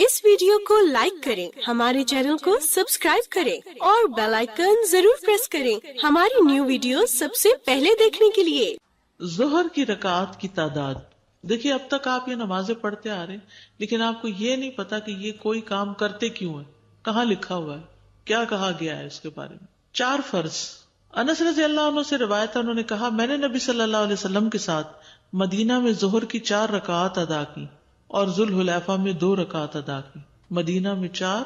اس video کو like کریں، ہمارے چینل کو سبسکرائب کریں اور بیل آئیکن ضرور پریس کریں ہماری نیو ویڈیو سب سے پہلے دیکھنے کے لیے۔ ظہر کی رکعات کی تعداد، دیکھیے اب تک آپ یہ نمازیں پڑھتے آ رہے ہیں لیکن آپ کو یہ نہیں پتا کہ یہ کوئی کام کرتے کیوں ہے، کہاں لکھا ہوا ہے، کیا کہا گیا ہے اس کے بارے میں۔ 4 فرض۔ انس رضی اللہ عنہ سے روایت ہے، انہوں نے کہا میں نے نبی صلی اللہ علیہ وسلم کے ساتھ مدینہ میں ظہر کی 4 رکعات ادا کی اور ذوالحلیفہ میں 2 رکعات ادا کی۔ مدینہ میں 4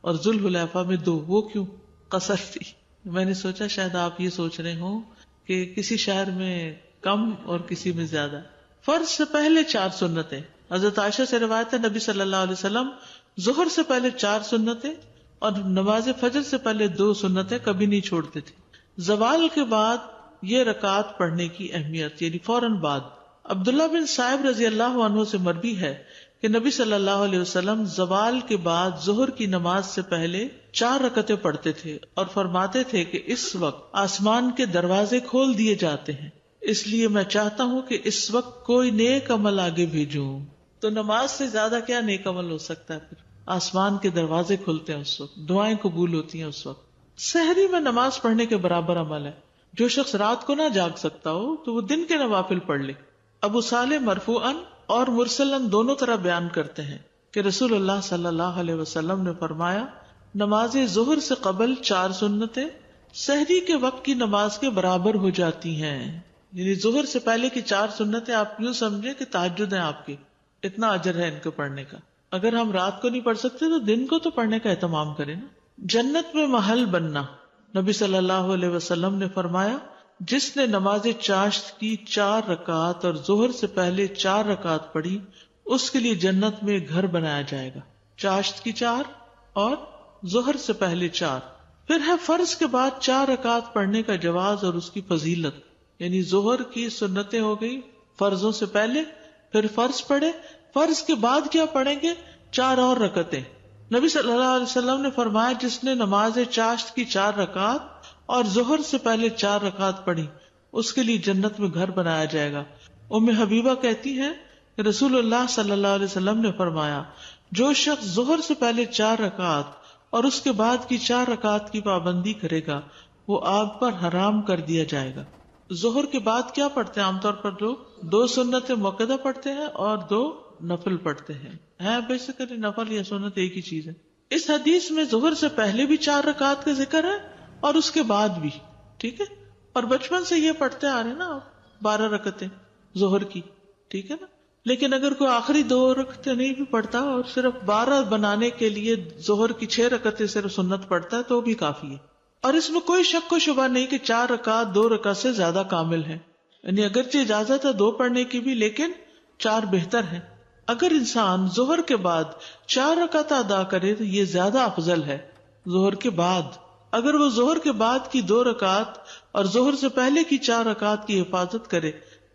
اور ذوالحلیفہ میں 2، وہ کیوں؟ قصر تھی۔ میں نے سوچا شاید آپ یہ سوچ رہے ہوں کہ کسی شہر میں کم اور کسی میں زیادہ۔ فرض سے پہلے 4 سنتیں۔ حضرت عائشہ سے روایت ہے نبی صلی اللہ علیہ وسلم ظہر سے پہلے 4 سنتیں اور نماز فجر سے پہلے 2 سنتیں کبھی نہیں چھوڑتے تھے۔ زوال کے بعد یہ رکعات پڑھنے کی اہمیت، یعنی فوراً بعد۔ عبداللہ بن صائب رضی اللہ عنہ سے مروی ہے کہ نبی صلی اللہ علیہ وسلم زوال کے بعد ظہر کی نماز سے پہلے 4 رکعتیں پڑھتے تھے اور فرماتے تھے کہ اس وقت آسمان کے دروازے کھول دیے جاتے ہیں، اس لیے میں چاہتا ہوں کہ اس وقت کوئی نیک عمل آگے بھیجوں۔ تو نماز سے زیادہ کیا نیک عمل ہو سکتا ہے؟ پھر آسمان کے دروازے کھلتے ہیں اس وقت، دعائیں قبول ہوتی ہیں اس وقت۔ سحری میں نماز پڑھنے کے برابر عمل ہے۔ جو شخص رات کو نہ جاگ سکتا ہو تو وہ دن کے نوافل پڑھ لے۔ ابو صالح مرفوعاً اور مرسلاً دونوں طرح بیان کرتے ہیں کہ رسول اللہ صلی اللہ علیہ وسلم نے فرمایا نماز ظہر سے قبل 4 سنتیں سحری کے وقت کی نماز کے برابر ہو جاتی ہیں۔ یعنی ظہر سے پہلے کی 4 سنتیں آپ یوں سمجھیں کہ تہجد ہیں آپ کی، اتنا اجر ہے ان کے پڑھنے کا۔ اگر ہم رات کو نہیں پڑھ سکتے تو دن کو تو پڑھنے کا اہتمام کریں نا۔ جنت میں محل بننا، نبی صلی اللہ علیہ وسلم نے فرمایا جس نے نماز چاشت کی 4 رکعات اور ظہر سے پہلے 4 رکعات پڑھی اس کے لیے جنت میں گھر بنایا جائے گا۔ چاشت کی 4 اور ظہر سے پہلے 4۔ پھر ہے فرض کے بعد 4 رکعات پڑھنے کا جواز اور اس کی فضیلت، یعنی ظہر کی سنتیں ہو گئی فرضوں سے پہلے، پھر فرض پڑھے، فرض کے بعد کیا پڑھیں گے؟ 4 اور رکعتیں۔ نبی صلی اللہ علیہ وسلم نے فرمایا جس نے نماز چاشت کی 4 رکعات اور ظہر سے پہلے 4 رکعات پڑھی اس کے لیے جنت میں گھر بنایا جائے گا۔ ام حبیبہ کہتی ہیں کہ رسول اللہ صلی اللہ علیہ وسلم نے فرمایا جو شخص ظہر سے پہلے 4 رکعات اور اس کے بعد کی 4 رکعات کی پابندی کرے گا وہ آگ پر حرام کر دیا جائے گا۔ ظہر کے بعد کیا پڑھتے ہیں عام طور پر لوگ؟ 2 سنت مؤکدہ پڑھتے ہیں اور 2 نفل پڑھتے ہیں بیسیکلی نفل یا سنت ایک ہی چیز ہے۔ اس حدیث میں ظہر سے پہلے بھی 4 رکعات کا ذکر ہے اور اس کے بعد بھی، ٹھیک ہے؟ اور بچپن سے یہ پڑھتے آ رہے ہیں نا آپ 12 رکعتیں ظہر کی، ٹھیک ہے نا؟ لیکن اگر کوئی آخری 2 رکعتیں نہیں بھی پڑھتا اور صرف 12 بنانے کے لیے ظہر کی 6 رکعتیں صرف سنت پڑھتا ہے تو بھی کافی ہے۔ اور اس میں کوئی شک و شبہ نہیں کہ 4 رکعت 2 رکعت سے زیادہ کامل ہے، یعنی اگرچہ اجازت ہے 2 پڑھنے کی بھی لیکن 4 بہتر ہے۔ اگر انسان ظہر کے بعد 4 رکعت ادا کرے تو یہ زیادہ افضل ہے ظہر کے بعد۔ اگر وہ ظہر کے بعد کی 2 رکعت اور ظہر سے پہلے کی 4 رکعت کی حفاظت کرے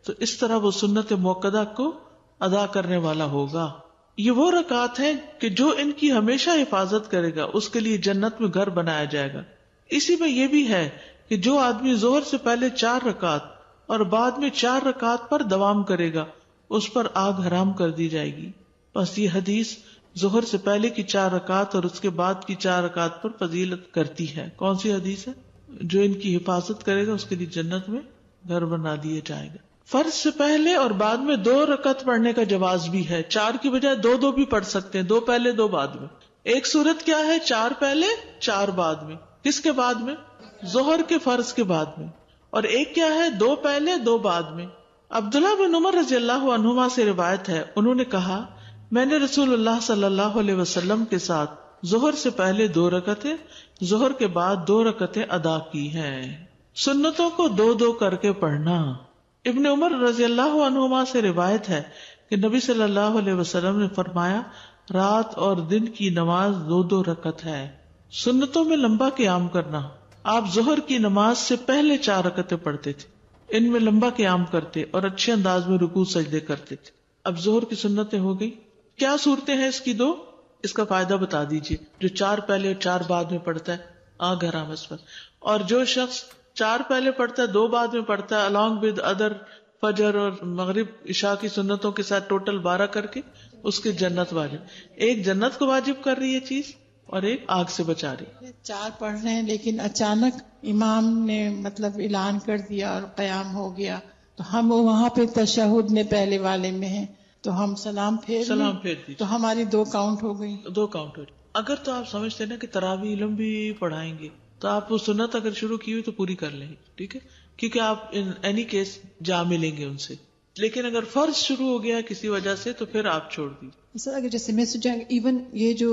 تو اس طرح وہ سنت مؤکدہ کو ادا کرنے والا ہوگا۔ یہ وہ رکعت ہیں کہ جو ان کی ہمیشہ حفاظت کرے گا اس کے لیے جنت میں گھر بنایا جائے گا۔ اسی میں یہ بھی ہے کہ جو آدمی ظہر سے پہلے 4 رکعت اور بعد میں 4 رکعت پر دوام کرے گا اس پر آگ حرام کر دی جائے گی۔ بس یہ حدیث ظہر سے پہلے کی 4 رکعت اور اس کے بعد کی 4 رکعت پر فضیلت کرتی ہے۔ کون سی حدیث ہے؟ جو ان کی حفاظت کرے گا اس کے لیے جنت میں گھر بنا دیا جائے گا۔ فرض سے پہلے اور بعد میں 2 رکعت پڑھنے کا جواز بھی ہے، 4 کی بجائے 2 بھی پڑھ سکتے ہیں، 2 پہلے 2 بعد میں۔ ایک صورت کیا ہے؟ 4 پہلے 4 بعد میں۔ کس کے بعد میں؟ ظہر کے فرض کے بعد میں۔ اور ایک کیا ہے؟ 2 پہلے 2 بعد میں۔ عبداللہ بن عمر رضی اللہ عنہما سے روایت ہے انہوں نے کہا میں نے رسول اللہ صلی اللہ علیہ وسلم کے ساتھ ظہر سے پہلے 2 رکعتیں ظہر کے بعد 2 رکعتیں ادا کی ہیں۔ سنتوں کو 2 کر کے پڑھنا۔ ابن عمر رضی اللہ عنہما سے روایت ہے کہ نبی صلی اللہ علیہ وسلم نے فرمایا رات اور دن کی نماز 2 رکعت ہے۔ سنتوں میں لمبا قیام کرنا۔ آپ ظہر کی نماز سے پہلے 4 رکعتیں پڑھتے تھے، ان میں لمبا قیام کرتے اور اچھے انداز میں رکوع سجدے کرتے تھے۔ اب ظہر کی سنتیں ہو گئی، کیا صورتیں ہیں اس کی 2؟ اس کا فائدہ بتا دیجیے۔ جو 4 پہلے اور 4 بعد میں پڑھتا ہے آگ حرام اس پر، اور جو شخص 4 پہلے پڑھتا ہے 2 بعد میں پڑھتا ہے along with other فجر اور مغرب عشاء کی سنتوں کے ساتھ ٹوٹل 12 کر کے اس کی جنت واجب. ایک جنت کو واجب کر رہی ہے چیز اور ایک آگ سے بچا رہی. 4 پڑھ رہے ہیں لیکن اچانک امام نے مطلب اعلان کر دیا اور قیام ہو گیا، تو ہم وہاں پہ تشہد میں پہلے والے میں ہیں، تو ہم سلام پھیر دیجیے تو ہماری 2 کاؤنٹ ہو گئی. 2 کاؤنٹ ہو. اگر تو آپ سمجھتے نا کہ تراویح لمبی پڑھائیں گے تو آپ وہ سنت اگر شروع کی ہوئی تو پوری کر لیں گے، ٹھیک ہے، کیونکہ آپ ان اینی کیس جا ملیں گے ان سے. لیکن اگر فرض شروع ہو گیا کسی وجہ سے تو پھر آپ چھوڑ دیجیے. سر اگر جیسے مس ہو جائیں، ایون یہ جو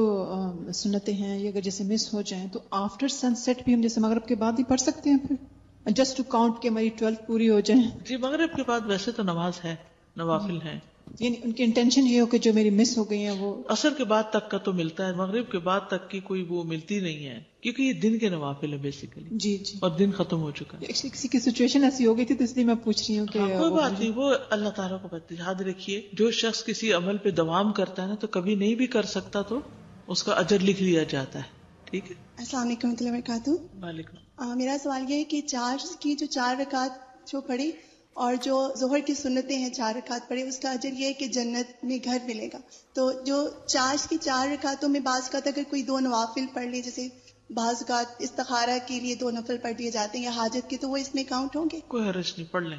سنتیں ہیں یہ اگر جیسے مس ہو جائیں تو آفٹر سن سیٹ بھی ہم جیسے مغرب کے بعد ہی پڑھ سکتے ہیں پھر، جسٹ ٹو کاؤنٹ کہ ہماری 12 پوری ہو جائیں. جی مغرب کے بعد ویسے تو نماز ہے، نوافل ہیں. یعنی ان کی انٹینشن یہ ہو کہ جو میری مس ہو گئی ہیں وہ عصر کے بعد تک کا تو ملتا ہے، مغرب کے بعد تک کی کوئی وہ ملتی نہیں ہے، کیونکہ یہ دن کے نوافل ہے بیسیکلی. جی اور دن ختم ہو چکا ہے. کسی کی سچویشن ایسی ہو گئی تھی تو اس لیے میں پوچھ رہی ہوں کہ کوئی بات نہیں، وہ اللہ تعالیٰ کو پتہ. یاد رکھیے جو شخص کسی عمل پہ دوام کرتا ہے نا تو کبھی نہیں بھی کر سکتا تو اس کا اجر لکھ لیا جاتا ہے. ٹھیک ہے. السلام علیکم ورحمۃ اللہ وبرکاتہ. وعلیکم. میرا سوال یہ ہے کہ چارج کی جو 4 رکعت جو پڑھی اور جو ظہر کی سنتیں ہیں 4 رکعت پڑھے، اس کا اجر یہ ہے کہ جنت میں گھر ملے گا. تو جو چارج کی 4 رکعتوں میں بعض اوقات اگر کوئی 2 نوافل پڑھ لی، جیسے بعض اوقات استخارہ کے لیے 2 نفل پڑھ دیے جاتے ہیں یا حاجت کے، تو وہ اس میں کاؤنٹ ہوں گے؟ کوئی حرج نہیں، پڑھ لیں.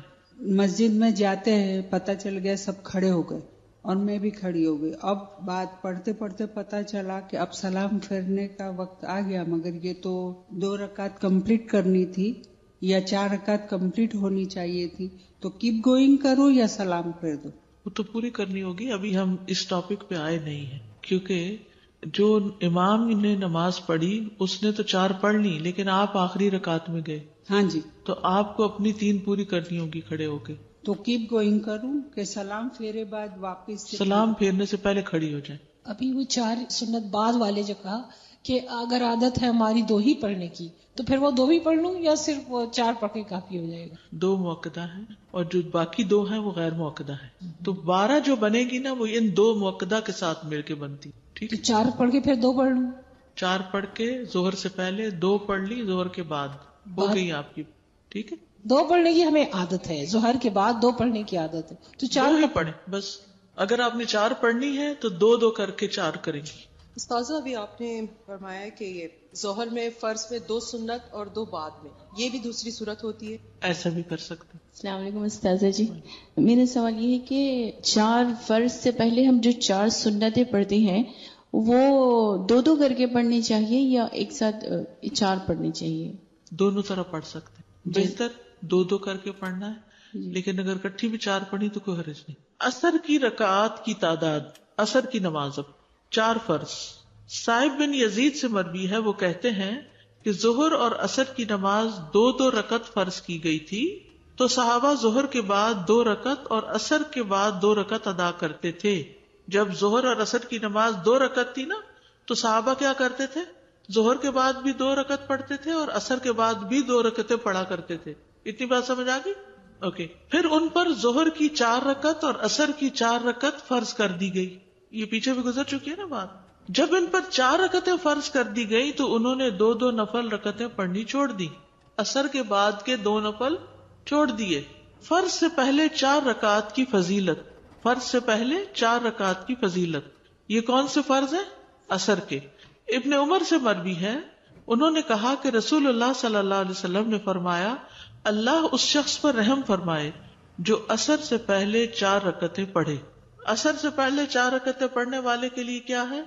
مسجد میں جاتے ہیں، پتہ چل گیا سب کھڑے ہو گئے اور میں بھی کھڑی ہو گئی. اب بات پڑھتے پڑھتے پتہ چلا کہ اب سلام پھیرنے کا وقت آ گیا، مگر یہ تو 2 رکعت کمپلیٹ کرنی تھی یا 4 رکعت کمپلیٹ ہونی چاہیے تھی، تو کیپ گوئنگ کرو یا سلام پھیر دو؟ وہ تو پوری کرنی ہوگی. ابھی ہم اس ٹاپک پہ آئے نہیں ہیں، کیونکہ جو امام نے نماز پڑھی اس نے تو 4 پڑھ لی، لیکن آپ آخری رکعت میں گئے. ہاں جی. تو آپ کو اپنی 3 پوری کرنی ہوگی کھڑے ہو کے. تو کیپ گوئنگ کروں کہ سلام پھیرے بعد واپس سلام پھیرنے سے پہلے کھڑی ہو جائیں. ابھی وہ 4 سنت بعد والے جو کہا کہ اگر عادت ہے ہماری 2 ہی پڑھنے کی تو پھر وہ 2 بھی پڑھ لوں یا صرف وہ 4 پڑھ کے کافی ہو جائے گا؟ 2 مؤکدہ ہیں اور جو باقی 2 ہیں وہ غیر مؤکدہ ہیں. تو 12 جو بنے گی نا وہ ان 2 مؤکدہ کے ساتھ مل کے بنتی. ٹھیک ہے. 4 پڑھ کے پھر 2 پڑھ لوں؟ 4 پڑھ کے ظہر سے پہلے 2 پڑھ لی، ظہر کے بعد ہو گئی آپ کی. ٹھیک ہے. 2 پڑھنے کی ہمیں عادت ہے، ظہر کے بعد 2 پڑھنے کی عادت ہے، تو 4 ہی پڑھیں بس. اگر آپ نے 4 پڑھنی ہے تو 2 کریں کے 4 کریں گی. استاذہ ابھی آپ نے فرمایا کہ یہ ظہر میں فرض میں 2 سنت اور 2 بعد میں، یہ بھی دوسری صورت ہوتی ہے؟ ایسا بھی کر سکتے ہیں. السلام علیکم استاذہ جی، میرا سوال یہ ہے کہ 4 فرض سے پہلے ہم جو 4 سنتیں پڑھتے ہیں وہ 2 کر کے پڑھنی چاہیے یا ایک ساتھ 4 پڑھنی چاہیے؟ دونوں طرح پڑھ سکتے ہیں. بہتر 2 کر کے پڑھنا ہے، لیکن اگر کٹھی بھی 4 پڑھی تو کوئی حرج نہیں. عصر کی رکعات کی تعداد، عصر کی نماز اب 4 فرض. صائب بن یزید سے مروی ہے، وہ کہتے ہیں کہ ظہر اور عصر کی نماز 2 رکعت فرض کی گئی تھی، تو صحابہ ظہر کے بعد 2 رکعت اور عصر کے بعد 2 رکعت ادا کرتے تھے. جب ظہر اور عصر کی نماز 2 رکعت تھی نا تو صحابہ کیا کرتے تھے؟ ظہر کے بعد بھی 2 رکعت پڑھتے تھے اور عصر کے بعد بھی 2 رکعتیں پڑھا کرتے تھے. اتنی بات سمجھ آ گئی؟ اوکے. پھر ان پر ظہر کی 4 رکعت اور عصر کی 4 رکعت فرض کر دی گئی. یہ پیچھے بھی گزر چکی ہے نا بات. جب ان پر 4 رکعتیں فرض کر دی گئی تو انہوں نے 2 نفل رکعتیں پڑھنی چھوڑ دی، عصر کے بعد کے 2 نفل چھوڑ دیے. فرض سے پہلے 4 رکعت کی فضیلت. فرض سے پہلے 4 رکعت کی فضیلت. یہ کون سے فرض ہیں؟ عصر کے. ابن عمر سے مروی ہے، انہوں نے کہا کہ رسول اللہ صلی اللہ علیہ وسلم نے فرمایا، اللہ اس شخص پر رحم فرمائے جو عصر سے پہلے 4 رکعتیں پڑھے. عصر سے پہلے 4 رکعتیں پڑھنے والے کے لیے کیا ہے؟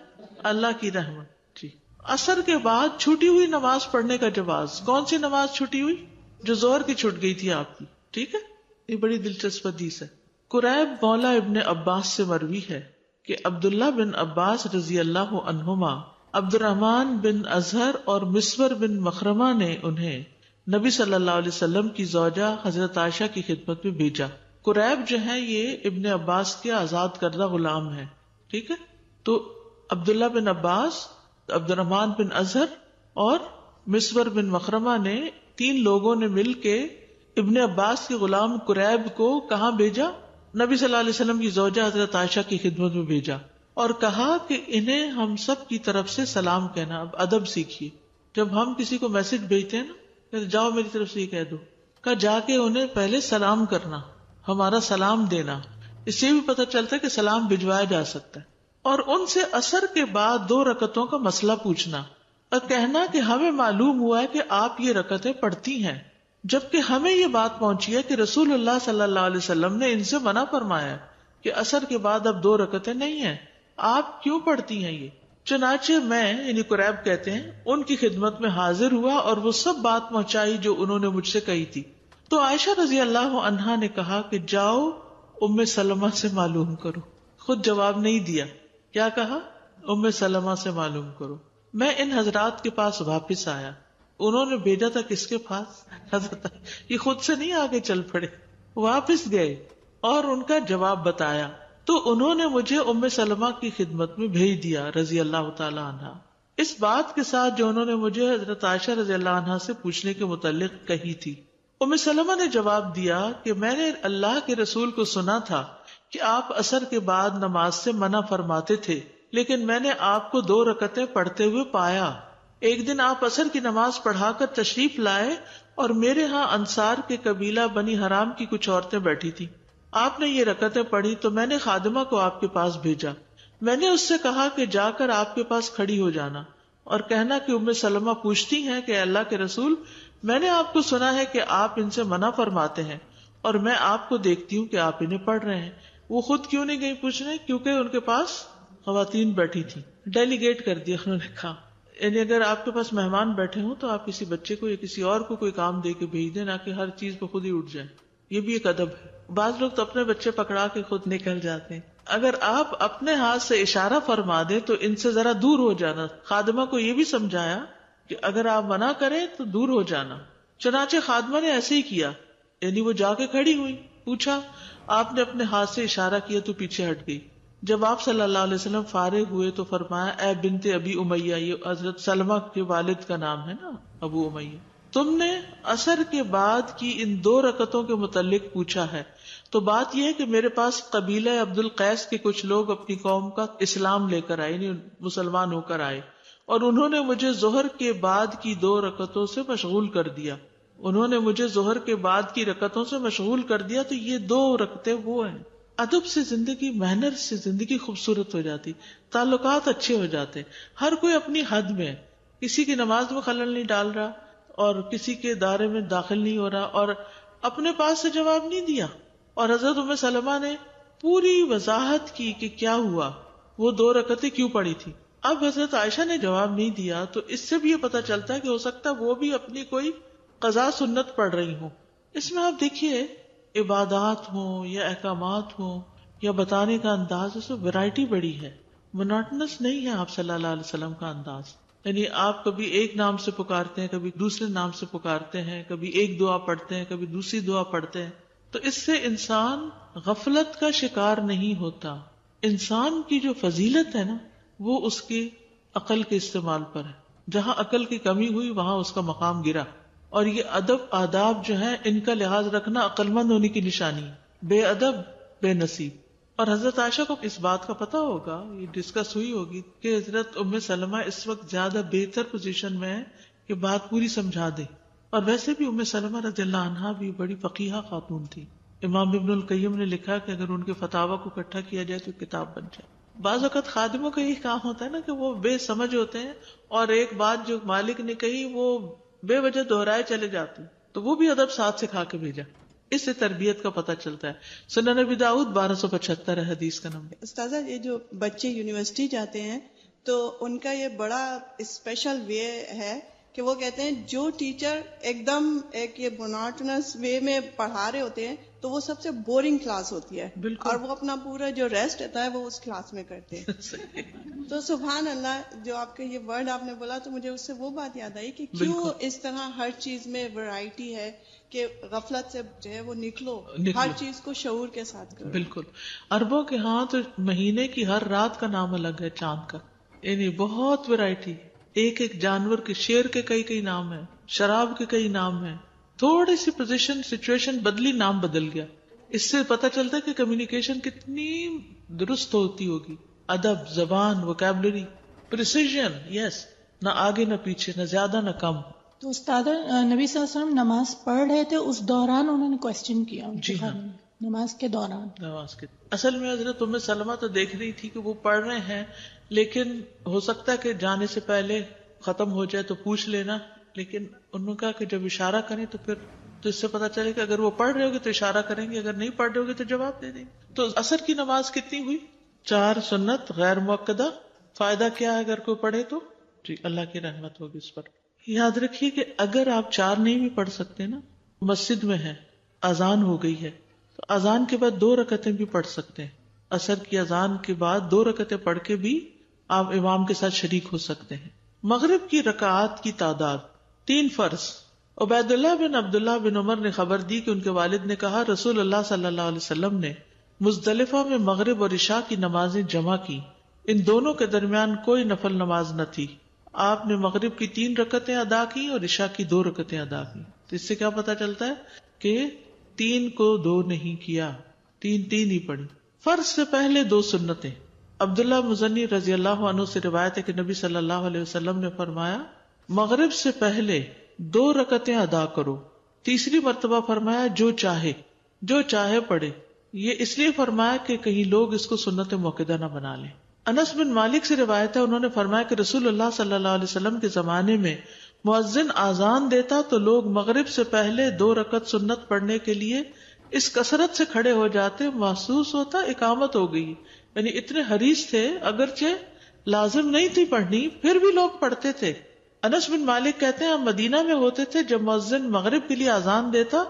اللہ کی رحمت. جی. عصر کے بعد چھوٹی ہوئی نماز پڑھنے کا جواز. کون سی نماز چھوٹی ہوئی؟ جو ظہر کی چھوٹ گئی تھی آپ کی. ٹھیک ہے. یہ بڑی دلچسپ حدیث ہے. قریب مولا ابن عباس سے مروی ہے کہ عبداللہ بن عباس رضی اللہ عنہما عبد الرحمن بن ازہر اور مسور بن مخرمہ نے انہیں نبی صلی اللہ علیہ وسلم کی زوجہ حضرت عائشہ کی خدمت میں بھیجا. قریب جو ہے یہ ابن عباس کے آزاد کردہ غلام ہے. ٹھیک ہے. تو عبداللہ بن عباس، عبد الرحمن بن ازہر اور مسور بن مخرمہ نے 3 لوگوں نے مل کے ابن عباس کے غلام قریب کو کہاں بھیجا؟ نبی صلی اللہ علیہ وسلم کی زوجہ حضرت عائشہ کی خدمت میں بھیجا اور کہا کہ انہیں ہم سب کی طرف سے سلام کہنا. اب ادب سیکھیے. جب ہم کسی کو میسج بھیجتے ہیں نا، جاؤ میری طرف سے یہ کہہ دو، کہ جا کے انہیں پہلے سلام کرنا، ہمارا سلام دینا. اس سے بھی پتہ چلتا ہے کہ سلام بھجوایا جا سکتا ہے. اور ان سے عصر کے بعد 2 رکعتوں کا مسئلہ پوچھنا اور کہنا کہ ہمیں معلوم ہوا ہے کہ آپ یہ رکعتیں پڑھتی ہیں، جبکہ ہمیں یہ بات پہنچی ہے کہ رسول اللہ صلی اللہ علیہ وسلم نے ان سے منع فرمایا کہ عصر کے بعد اب 2 رکعتیں نہیں ہیں، آپ کیوں پڑھتی ہیں یہ؟ چنانچہ میں، یعنی قریب کہتے ہیں، ان کی خدمت میں حاضر ہوا اور وہ سب بات پہنچائی جو انہوں نے مجھ سے کہی تھی۔ تو عائشہ رضی اللہ عنہا نے کہا کہ جاؤ ام سلمہ سے معلوم کرو۔ خود جواب نہیں دیا، کیا کہا؟ ام سلمہ سے معلوم کرو۔ میں ان حضرات کے پاس واپس آیا، انہوں نے بھیجا تھا کس کے پاس؟ حضرت، یہ خود سے نہیں آگے چل پڑے، واپس گئے اور ان کا جواب بتایا، تو انہوں نے مجھے ام سلمہ کی خدمت میں بھیج دیا رضی اللہ تعالی عنہ، اس بات کے ساتھ جو انہوں نے مجھے حضرت عائشہ رضی اللہ عنہا سے پوچھنے کے متعلق کہی تھی۔ ام سلمہ نے جواب دیا کہ میں نے اللہ کے رسول کو سنا تھا کہ آپ عصر کے بعد نماز سے منع فرماتے تھے، لیکن میں نے آپ کو 2 رکعتیں پڑھتے ہوئے پایا۔ ایک دن آپ عصر کی نماز پڑھا کر تشریف لائے اور میرے ہاں انصار کے قبیلہ بنی حرام کی کچھ عورتیں بیٹھی تھی، آپ نے یہ رکعتیں پڑھی تو میں نے خادمہ کو آپ کے پاس بھیجا، میں نے اس سے کہا کہ جا کر آپ کے پاس کھڑی ہو جانا اور کہنا کہ ام سلمہ پوچھتی ہیں کہ اللہ کے رسول، میں نے آپ کو سنا ہے کہ آپ ان سے منع فرماتے ہیں اور میں آپ کو دیکھتی ہوں کہ آپ انہیں پڑھ رہے ہیں۔ وہ خود کیوں نہیں گئی پوچھنے؟ کیونکہ ان کے پاس خواتین بیٹھی تھی، ڈیلیگیٹ کر دیا انہوں نے کہا، یعنی اگر آپ کے پاس مہمان بیٹھے ہوں تو آپ کسی بچے کو یا کسی اور کو کوئی کام دے کے بھیج دیں، نہ کہ ہر چیز پہ خود ہی اٹھ جائیں۔ یہ بھی ایک ادب ہے۔ بعض لوگ تو اپنے بچے پکڑا کے خود نکل جاتے ہیں۔ اگر آپ اپنے ہاتھ سے اشارہ فرما دیں تو ان سے ذرا دور ہو جانا۔ خادمہ کو یہ بھی سمجھایا کہ اگر آپ منع کریں تو دور ہو جانا۔ چنانچہ خادمہ نے ایسے ہی کیا، یعنی وہ جا کے کھڑی ہوئی، پوچھا، آپ نے اپنے ہاتھ سے اشارہ کیا تو پیچھے ہٹ گئی۔ جب آپ صلی اللہ علیہ وسلم فارغ ہوئے تو فرمایا، اے بنت ابی امیہ، یہ حضرت سلمہ کے والد کا نام ہے نا، ابو امیہ، تم نے عصر کے بعد کی ان 2 رکعتوں کے متعلق پوچھا ہے تو بات یہ ہے کہ میرے پاس قبیلہ عبد القیس کے کچھ لوگ اپنی قوم کا اسلام لے کر آئے، یعنی مسلمان ہو کر آئے، اور انہوں نے مجھے ظہر کے بعد کی 2 رکعتوں سے مشغول کر دیا۔ انہوں نے مجھے ظہر کے بعد کی رکعتوں سے مشغول کر دیا، تو یہ 2 رکعتیں وہ ہیں۔ ادب سے زندگی، محنت سے زندگی خوبصورت ہو جاتی، تعلقات اچھے ہو جاتے، ہر کوئی اپنی حد میں، کسی کی نماز میں خلل نہیں ڈال رہا اور کسی کے دائرے میں داخل نہیں ہو رہا، اور اپنے پاس سے جواب نہیں دیا۔ اور حضرت ام سلمہ نے پوری وضاحت کی کہ کیا ہوا، وہ 2 رکعتیں کیوں پڑھی تھی۔ اب حضرت عائشہ نے جواب نہیں دیا تو اس سے بھی یہ پتہ چلتا ہے کہ ہو سکتا ہے وہ بھی اپنی کوئی قضا سنت پڑھ رہی ہوں۔ اس میں آپ دیکھیے، عبادات ہوں یا احکامات ہوں یا بتانے کا انداز، اس میں ویرائٹی بڑی ہے، مونوٹنس نہیں ہے آپ صلی اللہ علیہ وسلم کا انداز۔ یعنی آپ کبھی ایک نام سے پکارتے ہیں، کبھی دوسرے نام سے پکارتے ہیں، کبھی ایک دعا پڑھتے ہیں، کبھی دوسری دعا پڑھتے ہیں، تو اس سے انسان غفلت کا شکار نہیں ہوتا۔ انسان کی جو فضیلت ہے نا، وہ اس کی عقل کے استعمال پر ہے۔ جہاں عقل کی کمی ہوئی وہاں اس کا مقام گرا۔ اور یہ ادب آداب جو ہیں، ان کا لحاظ رکھنا عقل مند ہونے کی نشانی ہے۔ بے ادب بے نصیب۔ اور حضرت عائشہ کو اس بات کا پتہ ہوگا، یہ ڈسکس ہوئی ہوگی کہ حضرت ام سلمہ اس وقت زیادہ بہتر پوزیشن میں ہے کہ بات پوری سمجھا دے۔ اور ویسے بھی ام سلمہ رضی اللہ عنہا بھی بڑی فقیہہ خاتون تھی۔ امام ابن القیم نے لکھا کہ اگر ان کے فتاوی کو اکٹھا کیا جائے تو کتاب بن جائے۔ بعض اوقات خادموں کا یہی کام ہوتا ہے نا کہ وہ بے سمجھ ہوتے ہیں اور ایک بات جو مالک نے کہی وہ بے وجہ دہرائے چلے جاتے ہیں، تو وہ بھی ادب ساتھ سکھا کے بھیجا۔ اس سے تربیت کا پتہ چلتا ہے۔ سنن نبی داؤد 1275 ہے حدیث کا نمبر۔ استاذہ، یہ جو بچے یونیورسٹی جاتے ہیں تو ان کا یہ بڑا اسپیشل وے ہے کہ وہ کہتے ہیں جو ٹیچر ایک دم ایک یہ مونوٹنس وے میں پڑھا رہے ہوتے ہیں تو وہ سب سے بورنگ کلاس ہوتی ہے، اور وہ اپنا پورا جو ریسٹ ہوتا ہے وہ اس کلاس میں کرتے ہیں۔ تو سبحان اللہ، جو آپ کا یہ ورڈ آپ نے بولا تو مجھے اس سے وہ بات یاد آئی کہ کیوں اس طرح ہر چیز میں ویرائٹی ہے کہ غفلت سے جو ہے وہ نکلو، ہر چیز کو شعور کے ساتھ کرو۔ بالکل۔ عربوں کے ہاں تو مہینے کی ہر رات کا نام الگ ہے، چاند کا، یعنی بہت ویرائٹی، ایک ایک جانور کے، شیر کے کئی نام ہیں، شراب کے کئی نام ہیں، تھوڑی سی پوزیشن سچویشن بدلی نام بدل گیا۔ اس سے پتہ چلتا ہے کہ کمیونیکیشن کتنی درست ہوتی ہوگی، ادب، زبان، ووکیبلری، پریسیژن، یس، نہ آگے نہ پیچھے، نہ زیادہ نہ کم۔ تو استاد، نبی صلی اللہ علیہ وسلم نماز پڑھ رہے تھے، اس دوران انہوں نے کوسچن کیا۔ جی ہاں، نماز کے دوران. نماز کے اصل میں حضرت ام سلمہ تو دیکھ رہی تھی کہ وہ پڑھ رہے ہیں، لیکن ہو سکتا ہے کہ جانے سے پہلے ختم ہو جائے تو پوچھ لینا، لیکن انہوں نے کہا کہ جب اشارہ کریں تو پھر تو اس سے پتا چلے کہ اگر وہ پڑھ رہے ہوگے تو اشارہ کریں گے، اگر نہیں پڑھ رہے ہوگے تو جواب دے دیں گے. تو عصر کی نماز کتنی ہوئی؟ 4 سنت غیر مؤکدہ. فائدہ کیا ہے اگر کوئی پڑھے تو؟ جی اللہ کی رحمت ہوگی اس پر. یاد رکھیے کہ اگر آپ 4 نہیں بھی پڑھ سکتے نا، مسجد میں ہے، اذان ہو گئی ہے، تو اذان کے بعد 2 رکعتیں بھی پڑھ سکتے ہیں. عصر کی اذان کے بعد 2 رکعتیں پڑھ کے بھی آپ امام کے ساتھ شریک ہو سکتے ہیں. مغرب کی رکعات کی تعداد 3 فرض. عبید اللہ بن عبداللہ بن عمر نے خبر دی کہ ان کے والد نے کہا رسول اللہ صلی اللہ علیہ وسلم نے مزدلفہ میں مغرب اور عشاء کی نمازیں جمع کی، ان دونوں کے درمیان کوئی نفل نماز نہ تھی. آپ نے مغرب کی 3 رکعتیں ادا کی اور عشاء کی 2 رکعتیں ادا کی. تو اس سے کیا پتا چلتا ہے کہ 3 کو 2 نہیں کیا، 3 ہی پڑھی. فرض سے پہلے 2 سنتیں. عبداللہ مزنی رضی اللہ عنہ سے روایت ہے کہ نبی صلی اللہ علیہ وسلم نے فرمایا مغرب سے پہلے 2 رکعتیں ادا کرو. تیسری مرتبہ فرمایا جو چاہے پڑھے. یہ اس لیے فرمایا کہ کہیں لوگ اس کو سنت موقدہ نہ بنا لیں. انس بن مالک سے روایت ہے، انہوں نے فرمایا کہ رسول اللہ صلی اللہ علیہ وسلم کے زمانے میں مؤذن آذان دیتا تو لوگ مغرب سے پہلے 2 رکعت سنت پڑھنے کے لیے اس کثرت سے کھڑے ہو جاتے، محسوس ہوتا اقامت ہو گئی. یعنی اتنے حریص تھے، اگرچہ لازم نہیں تھی پڑھنی پھر بھی لوگ پڑھتے تھے. انس بن مالک کہتے ہیں ہم مدینہ میں ہوتے تھے، جب مؤذن مغرب کے لیے آذان دیتا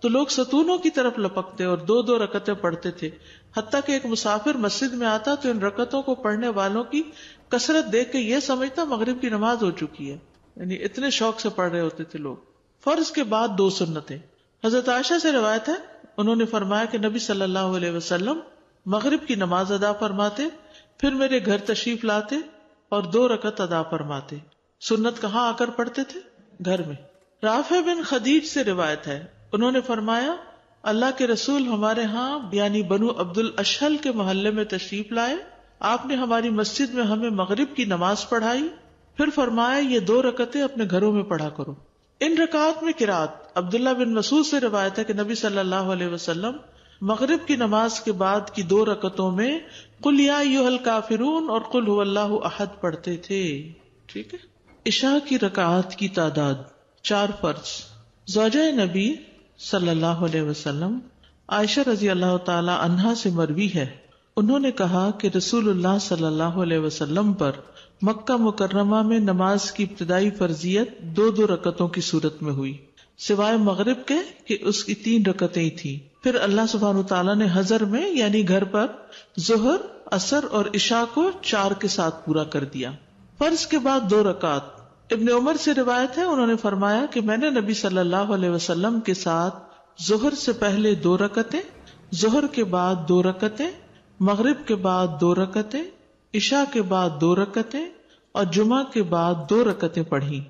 تو لوگ ستونوں کی طرف لپکتے اور 2 رکعتیں پڑھتے تھے. حتیٰ کہ ایک مسافر مسجد میں آتا تو ان رکعتوں کو پڑھنے والوں کی کثرت دیکھ کے یہ سمجھتا مغرب کی نماز ہو چکی ہے. یعنی اتنے شوق سے پڑھ رہے ہوتے تھے لوگ. فرض کے بعد 2 سنتیں. حضرت عائشہ سے روایت ہے، انہوں نے فرمایا کہ نبی صلی اللہ علیہ وسلم مغرب کی نماز ادا فرماتے، پھر میرے گھر تشریف لاتے اور 2 رکعت ادا فرماتے. سنت کہاں آ کر پڑھتے تھے؟ گھر میں. رافع بن خدیج سے روایت ہے، انہوں نے فرمایا اللہ کے رسول ہمارے ہاں یعنی بنو عبد الاشہل کے محلے میں تشریف لائے، آپ نے ہماری مسجد میں ہمیں مغرب کی نماز پڑھائی، پھر فرمایا یہ 2 رکعتیں اپنے گھروں میں پڑھا کرو. ان رکعات میں قرات. عبداللہ بن مسعود سے روایت ہے کہ نبی صلی اللہ علیہ وسلم مغرب کی نماز کے بعد کی 2 رکعتوں میں قل یا ایھا الکافرون اور قل ھو اللہ احد پڑھتے تھے. ٹھیک ہے. عشاء کی رکعات کی تعداد 4 فرض. زوجہ نبی صلی اللہ علیہ وسلم عائشہ رضی اللہ تعالی عنہا سے مروی ہے، انہوں نے کہا کہ رسول اللہ صلی اللہ علیہ وسلم پر مکہ مکرمہ میں نماز کی ابتدائی فرضیت 2 رکعتوں کی صورت میں ہوئی، سوائے مغرب کے کہ اس کی 3 رکعتیں ہی تھیں. پھر اللہ سبحانہ تعالیٰ نے حضر میں یعنی گھر پر ظہر، عصر اور عشاء کو 4 کے ساتھ پورا کر دیا. فرض کے بعد 2 رکعت. ابن عمر سے روایت ہے، انہوں نے فرمایا کہ میں نے نبی صلی اللہ علیہ وسلم کے ساتھ ظہر سے پہلے 2 رکعتیں، ظہر کے بعد 2 رکعتیں، مغرب کے بعد 2 رکعتیں، عشاء کے بعد 2 رکعتیں اور جمعہ کے بعد 2 رکعتیں پڑھی،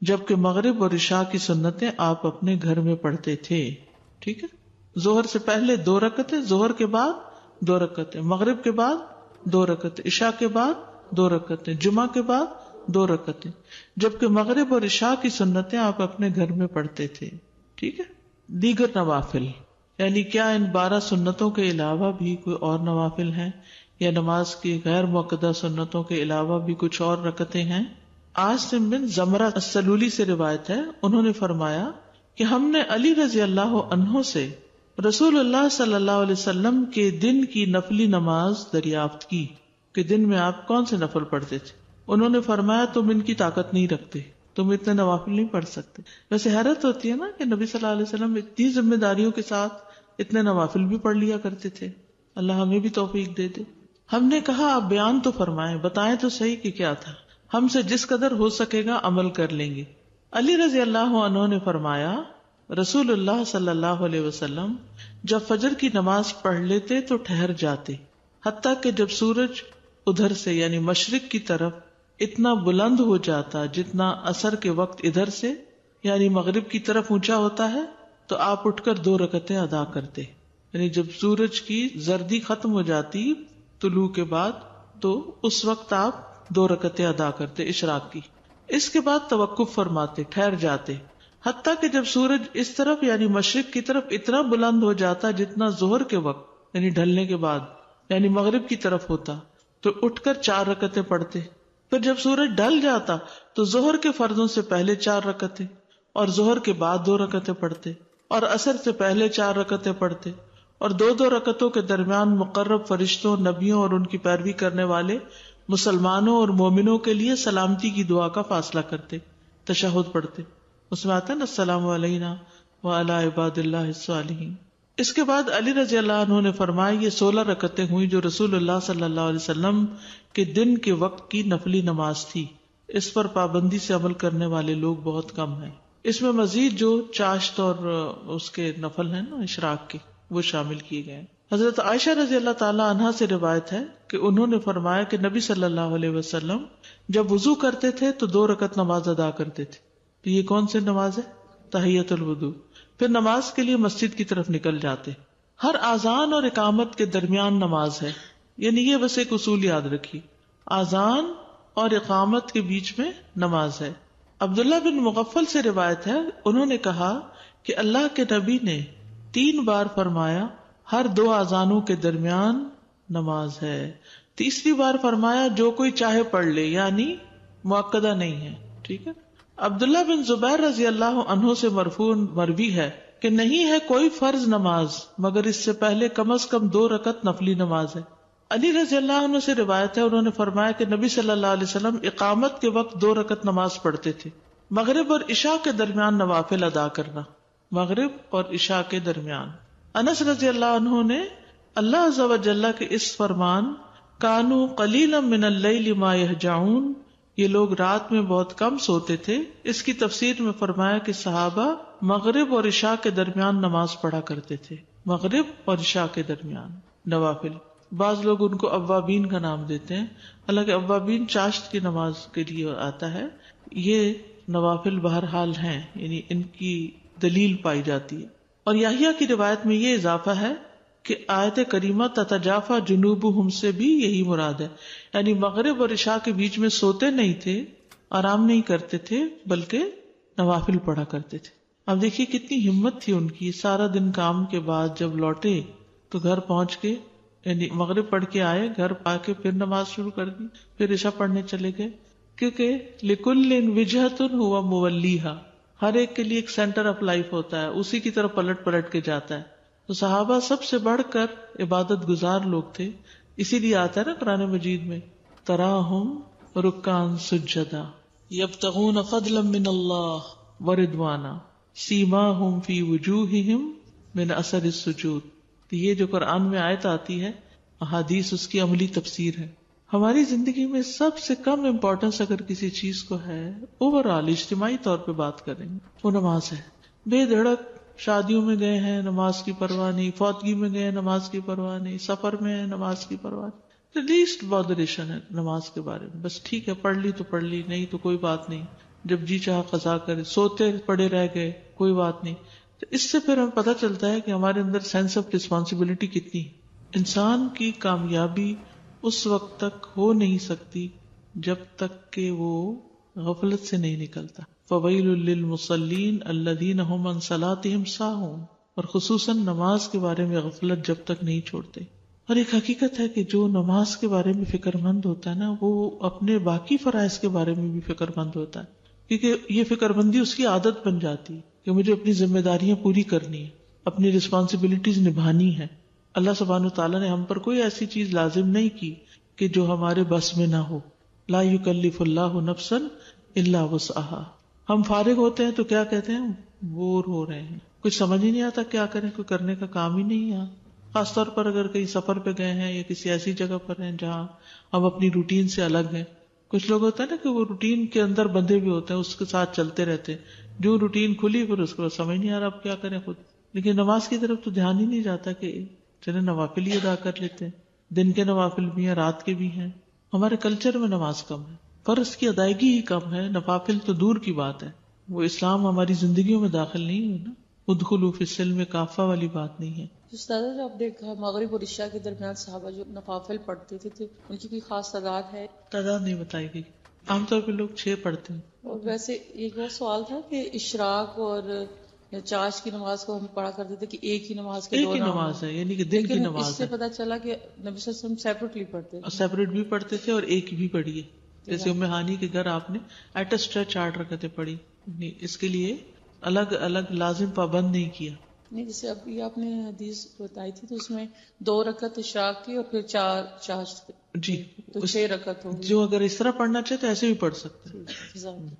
جبکہ مغرب اور عشاء کی سنتیں آپ اپنے گھر میں پڑھتے تھے. ٹھیک ہے. ظہر سے پہلے 2 رکعتیں، ظہر کے بعد 2 رکعتیں، مغرب کے بعد 2 رکعتیں، عشاء کے بعد 2 رکعتیں، جمعہ کے بعد 2 رکعتیں، جبکہ مغرب اور عشاء کی سنتیں آپ اپنے گھر میں پڑھتے تھے. ٹھیک ہے. دیگر نوافل یعنی کیا ان 12 سنتوں کے علاوہ بھی کوئی اور نوافل ہیں یا نماز کی غیر موقدہ سنتوں کے علاوہ بھی کچھ اور رکعتیں ہیں؟ عاصم بن زمرہ السلولی سے روایت ہے، انہوں نے فرمایا کہ ہم نے علی رضی اللہ عنہ سے رسول اللہ صلی اللہ علیہ وسلم کے دن کی نفلی نماز دریافت کی کہ دن میں آپ کون سے نفل پڑھتے تھے. انہوں نے فرمایا تم ان کی طاقت نہیں رکھتے، تم اتنے نوافل نہیں پڑھ سکتے. ویسے حیرت ہوتی ہے نا کہ نبی صلی اللہ علیہ وسلم اتنی ذمہ داریوں کے ساتھ اتنے نوافل بھی پڑھ لیا کرتے تھے. اللہ ہمیں بھی توفیق دے دے. ہم نے کہا آپ بیان تو فرمائیں، بتائیں تو صحیح کہ کیا تھا، ہم سے جس قدر ہو سکے گا عمل کر لیں گے. علی رضی اللہ عنہ نے فرمایا رسول اللہ صلی اللہ علیہ وسلم جب فجر کی نماز پڑھ لیتے تو ٹھہر جاتے، حتیٰ کہ جب سورج ادھر سے یعنی مشرق کی طرف اتنا بلند ہو جاتا جتنا عصر کے وقت ادھر سے یعنی مغرب کی طرف اونچا ہوتا ہے تو آپ اٹھ کر 2 رکعتیں ادا کرتے. یعنی جب سورج کی زردی ختم ہو جاتی طلوع کے بعد تو اس وقت آپ 2 رکعتیں ادا کرتے اشراق کی. اس کے بعد توقف فرماتے، ٹھہر جاتے. حتیٰ کہ جب سورج اس طرف یعنی مشرق کی طرف اتنا بلند ہو جاتا جتنا ظہر کے وقت یعنی ڈھلنے کے بعد یعنی مغرب کی طرف ہوتا تو اٹھ کر 4 رکعتیں پڑھتے. پھر جب سورج ڈھل جاتا تو ظہر کے فرضوں سے پہلے 4 رکعتیں اور ظہر کے بعد 2 رکعتیں پڑھتے اور عصر سے پہلے 4 رکعتیں پڑھتے اور 2 رکعتوں کے درمیان مقرب فرشتوں، نبیوں اور ان کی پیروی کرنے والے مسلمانوں اور مومنوں کے لیے سلامتی کی دعا کا فاصلہ کرتے، تشہد پڑھتے. اس میں آتا ہے نا السلام علینا وعلی عباد اللہ الصالحین. اس کے بعد علی رضی اللہ عنہ نے فرمایا یہ 16 رکعتیں ہوئی جو رسول اللہ صلی اللہ علیہ وسلم کے دن کے وقت کی نفلی نماز تھی. اس پر پابندی سے عمل کرنے والے لوگ بہت کم ہیں. اس میں مزید جو چاشت اور اس کے نفل ہیں نا اشراق کے وہ شامل کیے گئے ہیں. حضرت عائشہ رضی اللہ تعالی عنہا سے روایت ہے کہ انہوں نے فرمایا کہ نبی صلی اللہ علیہ وسلم جب وضو کرتے تھے تو 2 رکعت نماز ادا کرتے تھے. تو یہ کون سی نماز ہے؟ تحیۃ الوضو. پھر نماز کے لیے مسجد کی طرف نکل جاتے. ہر اذان اور اقامت کے درمیان نماز ہے، یعنی یہ بس ایک اصول یاد رکھیے، اذان اور اقامت کے بیچ میں نماز ہے. عبداللہ بن مغفل سے روایت ہے، انہوں نے کہا کہ اللہ کے نبی نے 3 بار فرمایا ہر 2 اذانوں کے درمیان نماز ہے. تیسری بار فرمایا جو کوئی چاہے پڑھ لے، یعنی مؤکدہ نہیں ہے. ٹھیک ہے. عبداللہ بن زبیر رضی اللہ عنہ سے مرفوع مروی ہے کہ نہیں ہے کوئی فرض نماز مگر اس سے پہلے کم از کم 2 رکعت نفلی نماز ہے. علی رضی اللہ عنہ سے روایت ہے، انہوں نے فرمایا کہ نبی صلی اللہ علیہ وسلم اقامت کے وقت 2 رکعت نماز پڑھتے تھے. مغرب اور عشاء کے درمیان نوافل ادا کرنا، مغرب اور عشاء کے درمیان. انس رضی اللہ عنہ نے اللہ عز و جل کے اس فرمان کانوا قلیلا من اللیل ما یہجعون، یہ لوگ رات میں بہت کم سوتے تھے، اس کی تفسیر میں فرمایا کہ صحابہ مغرب اور عشاء کے درمیان نماز پڑھا کرتے تھے. مغرب اور عشاء کے درمیان نوافل. بعض لوگ ان کو اوابین کا نام دیتے ہیں، حالانکہ اوابین چاشت کی نماز کے لیے آتا ہے. یہ نوافل بہرحال ہیں، یعنی ان کی دلیل پائی جاتی ہے. اور یحییٰ کی روایت میں یہ اضافہ ہے کہ آیت کریمہ تتجافا جنوبہم سے بھی یہی مراد ہے، یعنی مغرب اور عشاء کے بیچ میں سوتے نہیں تھے، آرام نہیں کرتے تھے، بلکہ نوافل پڑھا کرتے تھے. اب دیکھیے کتنی ہمت تھی ان کی. سارا دن کام کے بعد جب لوٹے تو گھر پہنچ کے یعنی مغرب پڑھ کے آئے، گھر آ کے پھر نماز شروع کر دی، پھر عشاء پڑھنے چلے گئے، کیونکہ لکل وجہۃ ہوا مولیھا، ہر ایک کے لیے ایک سینٹر آف لائف ہوتا ہے، اسی کی طرف پلٹ پلٹ کے جاتا ہے. تو صحابہ سب سے بڑھ کر عبادت گزار لوگ تھے. اسی لیے آتا ہے نا قرآن مجید میں تراہم رکعان سجدا یبتغون فضلا من اللہ ورضوانا سیماہم فی وجوہہم من اثر السجود. تو یہ جو قرآن میں آیت آتی ہے، احادیث اس کی عملی تفسیر ہے. ہماری زندگی میں سب سے کم امپورٹنس اگر کسی چیز کو ہے، اوورآل اجتماعی طور پہ بات کریں گے، وہ نماز ہے. بے دھڑک شادیوں میں گئے ہیں، نماز کی پرواہ نہیں، فوتگی میں گئے ہیں، نماز کی پرواہ نہیں، سفر میں ہیں، نماز کی پرواہ نہیں. لیسٹ بادریشن ہے نماز کے بارے میں. بس ٹھیک ہے پڑھ لی تو پڑھ لی، نہیں تو کوئی بات نہیں، جب جی چاہا قضا کرے. سوتے پڑے رہ گئے کوئی بات نہیں. تو اس سے پھر ہمیں پتہ چلتا ہے کہ ہمارے اندر سینس آف رسپانسبلٹی کتنی ہے. انسان کی کامیابی اس وقت تک ہو نہیں سکتی جب تک کہ وہ غفلت سے نہیں نکلتا. فویل للمصلین الذین هم عن صلاتهم ساہون. اور خصوصاً نماز کے بارے میں غفلت جب تک نہیں چھوڑتے. اور ایک حقیقت ہے کہ جو نماز کے بارے میں فکر مند ہوتا ہے نا، وہ اپنے باقی فرائض کے بارے میں بھی فکر مند ہوتا ہے، کیونکہ یہ فکر مندی اس کی عادت بن جاتی ہے کہ مجھے اپنی ذمہ داریاں پوری کرنی ہے، اپنی رسپانسبلٹیز نبھانی ہے. اللہ سبحانہ وتعالیٰ نے ہم پر کوئی ایسی چیز لازم نہیں کی کہ جو ہمارے بس میں نہ ہو. لا یکلف اللہ نفسا الا وسعہا. ہم فارغ ہوتے ہیں تو کیا کہتے ہیں؟ بور ہو رہے ہیں، کچھ سمجھ ہی نہیں آتا کیا کریں، کوئی کرنے کا کام ہی نہیں ہے. خاص طور پر اگر کہیں سفر پہ گئے ہیں یا کسی ایسی جگہ پر ہیں جہاں ہم اپنی روٹین سے الگ ہیں. کچھ لوگ ہوتا ہے نا کہ وہ روٹین کے اندر بندھے بھی ہوتے ہیں، اس کے ساتھ چلتے رہتے ہیں، جو روٹین کھلی پھر اس کو سمجھ نہیں آ رہا اب کیا کریں خود. لیکن نماز کی طرف تو دھیان ہی نہیں جاتا کہ چلے نوافل ہی ادا کر لیتے ہیں. دن کے نوافل بھی ہیں، رات کے بھی ہیں. ہمارے کلچر میں نماز کم ہے، فرض کی ادائیگی ہی کم ہے، نوافل تو دور کی بات ہے. وہ اسلام ہماری زندگیوں میں داخل نہیں ہوئی نا. ادخلوا فی السلم کافہ والی بات نہیں ہے. استاد جو آپ دیکھا مغرب اور عشاء کے درمیان صحابہ جو نوافل پڑھتے تھے ان کی کوئی خاص تعداد ہے؟ تعداد نہیں بتائی گئی. عام طور پہ لوگ 6 پڑھتے ہیں. اور ویسے ایک اور سوال تھا کہ اشراق اور چاش کی نماز کو ہم پڑھا کرتے تھے کہ ایک ہی نماز کے ایک دو ہی نام نماز ہے، یعنی کہ دن کی لیکن نماز اس سے ہے. پتا چلا کہ نبی صلی اللہ علیہ وسلم سیپریٹلی پڑھتے تھے. سیپریٹ بھی پڑھتے تھے اور ایک بھی پڑھی ہے. جیسے ام ہانی کے گھر آپ نے ایٹ اسٹریچ 8 رکعتیں پڑھی، اس کے لیے الگ الگ لازم پابند نہیں کیا. نہیں جیسے ابھی آپ نے حدیث بتائی تھی تو اس میں 2 رکعت اشراق کی اور پھر 4 چاش، جی تو 6 رکعت ہوگی. جو اگر اس طرح پڑھنا چاہے تو ایسے بھی پڑھ سکتے ہیں. جزاک اللہ.